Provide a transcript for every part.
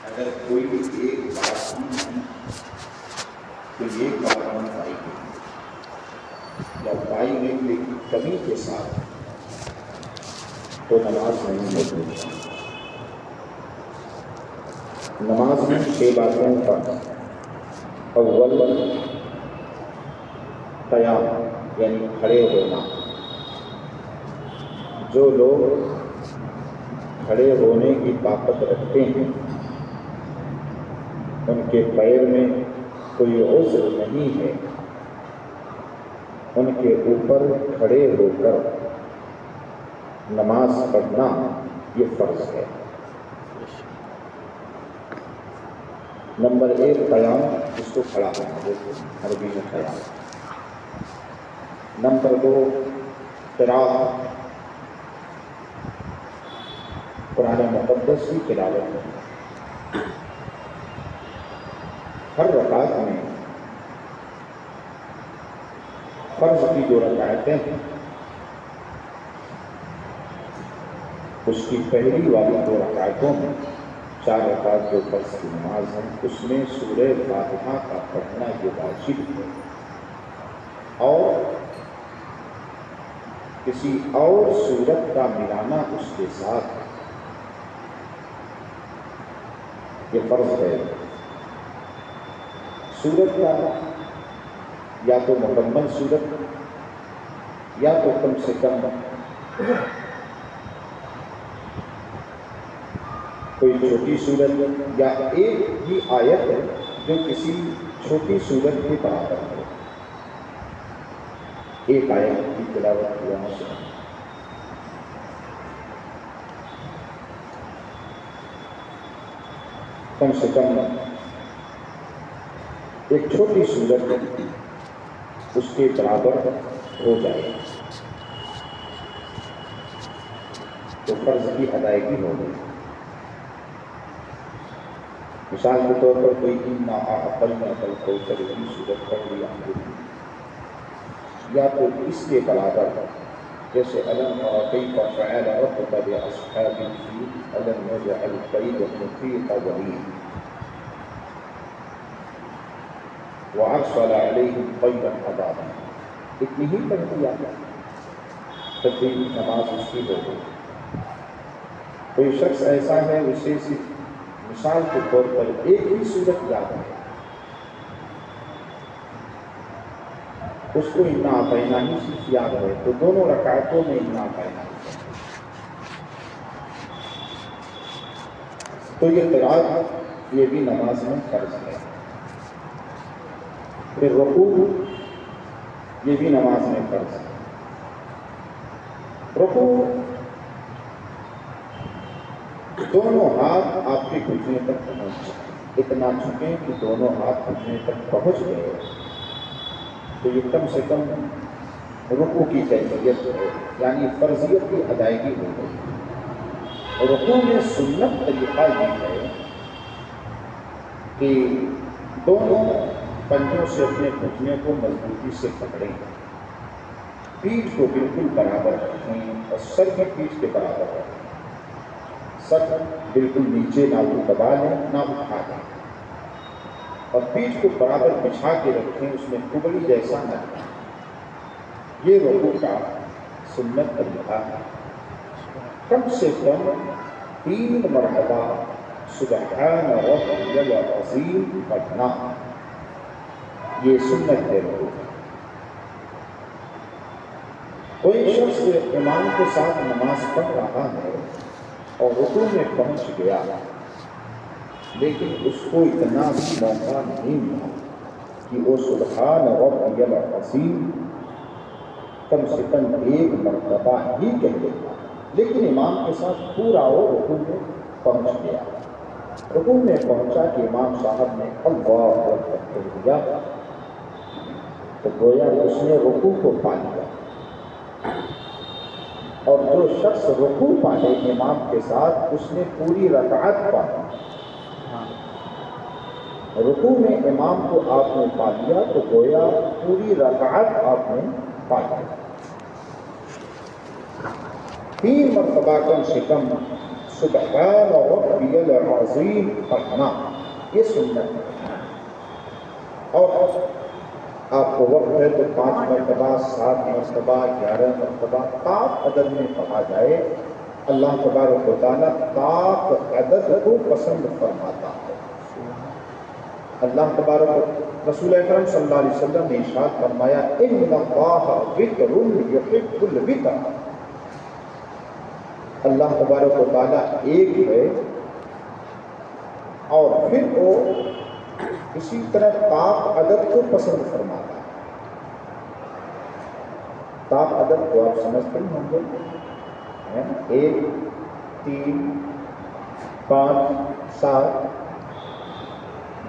اگر کوئی ایک بات نہیں تو یہ بات ہم پائی گئی یا پائی گئی لیکن کمی کے ساتھ تو نماز نہیں ہوتی۔ نماز میں 6 باتوں پر اول قیام یعنی کھڑے ہونا۔ جو لوگ کھڑے ہونے کی طاقت رکھتے ہیں ان کے پیر میں کوئی عذر نہیں ہے، ان کے اوپر کھڑے ہو کر نماز پڑھنا یہ فرض ہے۔ نمبر 1 قیام، جس کو کھڑا ہونا بولتے ہیں عربی میں قیام۔ نمبر 2 قراءت، قرآن مقدس کی تلاوت ہے۔ ہر رکعت میں فرض کی جو رکعتیں ہیں اس کی پہلی والی 2 رکعتوں میں 4 رکعت جو فرض کی نماز ہے اس میں سورہ فاتحہ کا پڑھنا یہ واجب ہے، اور کسی اور سورت کا ملانا اس کے ساتھ یہ فرض ہے۔ سورت کا یا تو مکمل سورت یا تو کم سے کم کوئی چھوٹی سورت یا ایک ہی آیت ہے جو کسی چھوٹی سورت کے برابر ہے، ایک آیت کی تلاوت کرنا سے کم ایک چھوٹی سورت اس کے برابر ہو جائے تو فرض کی ادائیگی ہو گئی۔ مثال کے طور پر کوئی اِنَّا أَعْطَيْنَاكَ الْكَوْثَرَ کی سورت پڑھ لیا یا تو اس کے برابر جیسے أَلَمْ تَرَ كَيْفَ فَعَلَ رَبُّكَ بِأَصْحَابِ الْفِيلِ أَلَمْ يَجْعَلْ كَيْدَهُمْ فِي تَضْلِيلٍ وَأَرْسَلَ عَلَيْهِمْ طَيْرًا أَبَابِيلَ، اتنی ہی پڑھ دیا تقریبی نماز اس کی ہو گئی۔ کوئی شخص ایسا ہے اسے صرف مثال کے طور پر ایک ہی سورت یاد ہے، اس کو اِنَّا أَعْطَيْنَاهُ ہی صرف یاد ہے تو دونوں رکعتوں میں اِنَّا أَعْطَيْنَاهُ تو یہ قرأت یہ بھی نماز میں فرض ہے۔ پھر رکوع یہ بھی نماز میں فرض ہے۔ رکوع دونوں ہاتھ آپ کے گھٹنے تک پہنچ جائیں، اتنا جھکیں کہ دونوں ہاتھ گھٹنے تک پہنچ گئے تو یہ کم سے کم رکوع کی کیفیت ہے، یعنی فرضیت کی ادائیگی ہو گئی۔ رکوع میں سنت طریقہ یہ ہے کہ دونوں پنجوں سے اپنے گھٹنے کو مضبوطی سے پکڑیں، پیٹھ کو بالکل برابر رکھیں اور سر بھی پیٹھ کے برابر رکھیں، سر بالکل نیچے نہ تو دبا لیں نہ اٹھا لیں، اور پیٹھ کو برابر بچھا کے رکھیں، اس میں کبڑی جیسا نہ رکھیں۔ یہ رکوع کا سنت طریقہ ہے۔ کم سے کم 3 مرتبہ سبحان ربی العظیم پڑھنا یہ سنت ہے رکوع۔ کوئی شخص امام کے ساتھ نماز پڑھ رہا ہے اور رکوع میں پہنچ گیا لیکن اس کو اتنا بھی موقع نہیں ملا کہ وہ سبحان ربی العظیم کم سے کم ایک مرتبہ ہی کہہ لیتا، لیکن امام کے ساتھ پورا وہ رکوع میں پہنچ گیا۔ رکوع میں پہنچا کہ امام صاحب نے اللہ اکبر کہہ دیا تو گویا اس نے رکوع کو پا لیا، اور جو شخص رکوع پا لے امام کے ساتھ اس نے پوری رکعت پا لی۔ رکوع میں امام کو آپ نے پا لیا تو گویا پوری رکعت آپ نے پا لی۔ 3 مرتبہ کم سے کم سبحان ربی العظیم پڑھنا، یہ سنت ہے، اور آپ کو وقت ہے تو 5 مرتبہ، 7 مرتبہ، 11 مرتبہ طاق عدد میں پڑھا جائے۔ اللہ تبارک و تعالیٰ طاق عدد کو پسند فرماتا ہے۔ اللہ تبارک رسول اکرم صلی اللہ علیہ وسلم نے ارشاد فرمایا ان اللہ وتر یحب الوتر، اللہ تبارک و تعالیٰ ایک ہے اور پھر وہ اسی طرح طاق عدد کو پسند فرماتا ہے۔ طاق عدد کو آپ سمجھتے ہی ہوں گے، 1 3 5 7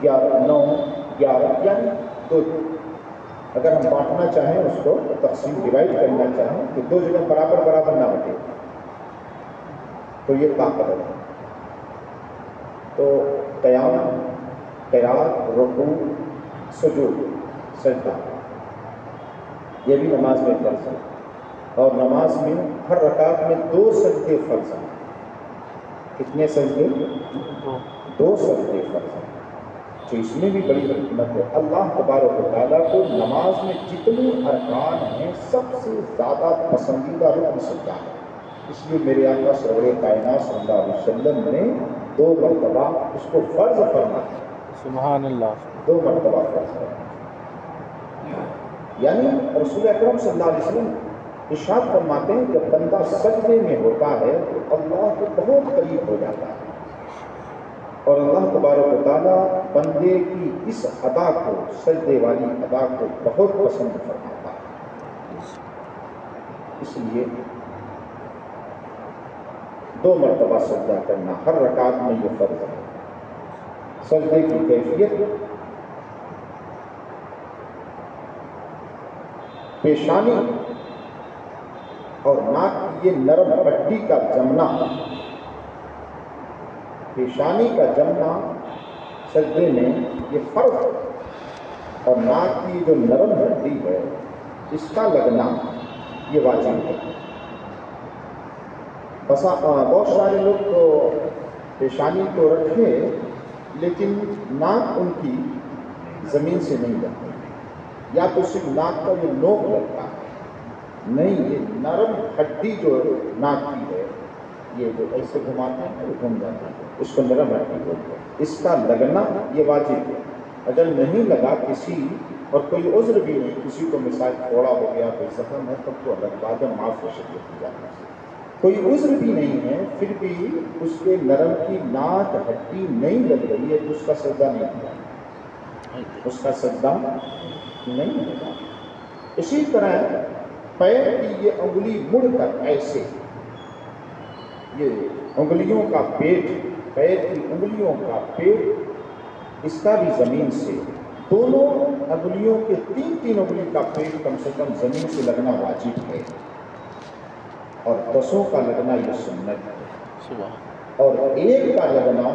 11 9 11 یعنی 2۔ اگر ہم بانٹنا چاہیں اس کو تقسیم ڈیوائڈ کرنا چاہیں تو 2 جگہ برابر برابر نہ بٹے تو یہ طاق عدد ہے۔ تو قیام، قرات، رکوع، سجود، سجدہ، یہ بھی نماز میں فرض ہے، اور نماز میں ہر رکعت میں 2 سجدے فرض ہیں۔ کتنے سجدے؟ 2 سجدے فرض ہیں، تو اس میں بھی بڑی حکمت ہے۔ اللہ تبارک و تعالیٰ کو نماز میں جتنے ارکان ہیں سب سے زیادہ پسندیدہ رکن سجدہ ہے، اس لیے میرے آقا سرور کائنات صلی اللہ علیہ وسلم نے 2 مرتبہ اس کو فرض فرمایا۔ سبحان اللہ، 2 مرتبہ فرض فرمایا، یعنی رسول اکرم صلی اللہ علیہ وسلم ارشاد فرماتے ہیں کہ بندہ سجدے میں ہوتا ہے تو اللہ کے بہت قریب ہو جاتا ہے، اور اللہ تبارک و تعالیٰ بندے کی اس ادا کو، سجدے والی ادا کو بہت پسند فرماتا ہے۔ اس لیے 2 مرتبہ سجدہ کرنا ہر رکعت میں یہ فرض ہے۔ سجدے کی کیفیت، پیشانی اور ناک کی یہ نرم ہڈی کا جمنا، پیشانی کا جمنا سجدے میں یہ فرض ہے، اور ناک کی جو نرم ہڈی ہے اس کا لگنا یہ واجب ہے۔ بہت سارے لوگ تو پیشانی تو رکھے لیکن ناک ان کی زمین سے نہیں لگتی، یا تو صرف ناک کا یہ نوک لگتا ہے، نہیں، یہ نرم ہڈی جو ناک کی ہے یہ جو ایسے گھماتے ہیں وہ گھوم جاتا ہے، اس کو نرم ہڈی بولتے ہیں، اس کا لگنا یہ واجب ہے۔ اگر نہیں لگا کسی اور کوئی عذر بھی نہیں، کسی کو مثال تھوڑا ہو گیا، کوئی زخم ہے، تب تو الگ بات ہے، معاف ہو سکتی کی جاتی ہے۔ کوئی عذر بھی نہیں ہے پھر بھی اس کے نرم کی ناک ہڈی نہیں لگ رہی ہے تو اس کا سجدہ نہیں ہوگا، اس کا سجدہ نہیں ہوگا۔ اسی طرح پیر کی یہ انگلی مڑ کر ایسے، یہ انگلیوں کا پیٹ، پیر کی انگلیوں کا پیٹ، اس کا بھی زمین سے، دونوں انگلیوں کے 3 انگلی کا پیٹ کم سے کم زمین سے لگنا واجب ہے، اور 10 کا لگنا یہ سنت ہے، اور 1 کا لگنا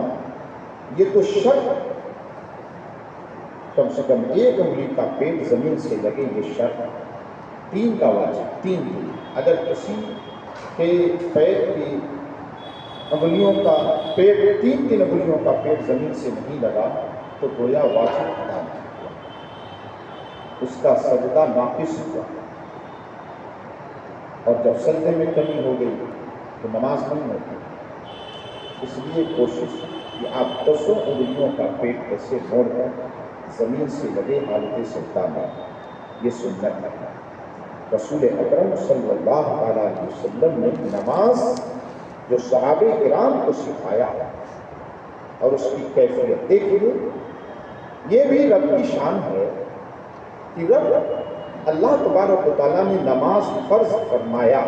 یہ تو شرط، کم سے کم 1 انگلی کا پیٹ زمین سے لگے یہ شرط، 3 کا واجب، 3 اگر کسی کے پیر کی انگلیوں کا پیٹ، 3 انگلیوں کا پیٹ زمین سے نہیں لگا تو گویا واجب ادا نہیں ہوا، اس کا سجدہ ناقص ہوا، اور جب سجدے میں کمی ہو گئی تو نماز نہیں ہوتی۔ اس لیے کوشش کہ آپ 10 انگلیوں کا پیٹ ایسے موڑ کر زمین سے لگے حالت سجدہ میں، یہ سنت ہے۔ رسول اکرم صلی اللہ علیہ وسلم نے نماز جو صحابہ کرام کو سکھایا اور اس کی کیفیت دیکھیے، یہ بھی رب کی شان ہے کہ رب اللہ تبارک و تعالیٰ نے نماز فرض فرمایا،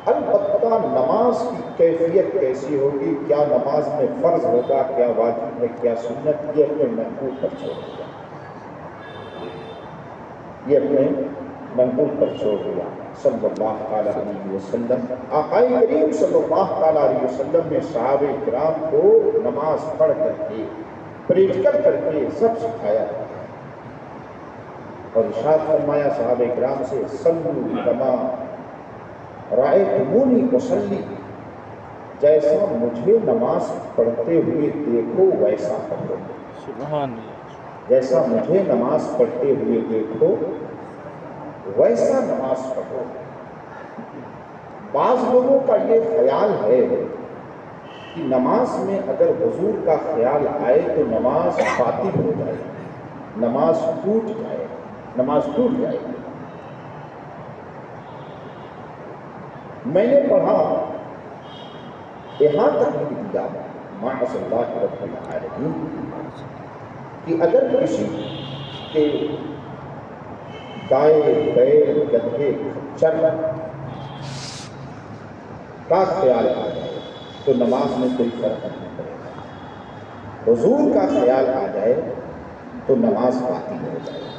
البتہ نماز کی کیفیت کیسی ہوگی، کیا نماز میں فرض ہوگا، کیا واجب ہے، کیا سنت، یہ اپنے محبوب پر چھوڑ دیا، یہ اپنے محبوب پر چھوڑ دیا صلی اللہ علیہ وسلم۔ آقا کریم صلی اللہ علیہ وسلم نے صحابہ کرام کو نماز پڑھ کر کے پریکٹیکل کر کے سب سکھایا اور ارشاد فرمایا صحابہ کرام سے، صلو کما رأیتمونی اصلی، جیسا مجھے نماز پڑھتے ہوئے دیکھو ویسا پڑھو، سبحان اللہ، جیسا مجھے نماز پڑھتے ہوئے دیکھو ویسا نماز پڑھو۔ بعض لوگوں کا یہ خیال ہے کہ نماز میں اگر حضور کا خیال آئے تو نماز باطل ہو جائے، نماز ٹوٹ جائے، نماز ٹوٹ جائے۔ میں نے پڑھا، یہاں تک لکھ دیا معاذ اللہ رب العالمین کہ اگر کسی کے گائے، بیل، گدھے، خچر کا خیال آ جائے تو نماز میں کوئی فرق نہیں پڑے گا، حضور کا خیال آ جائے تو نماز باطل ہو جائے گا۔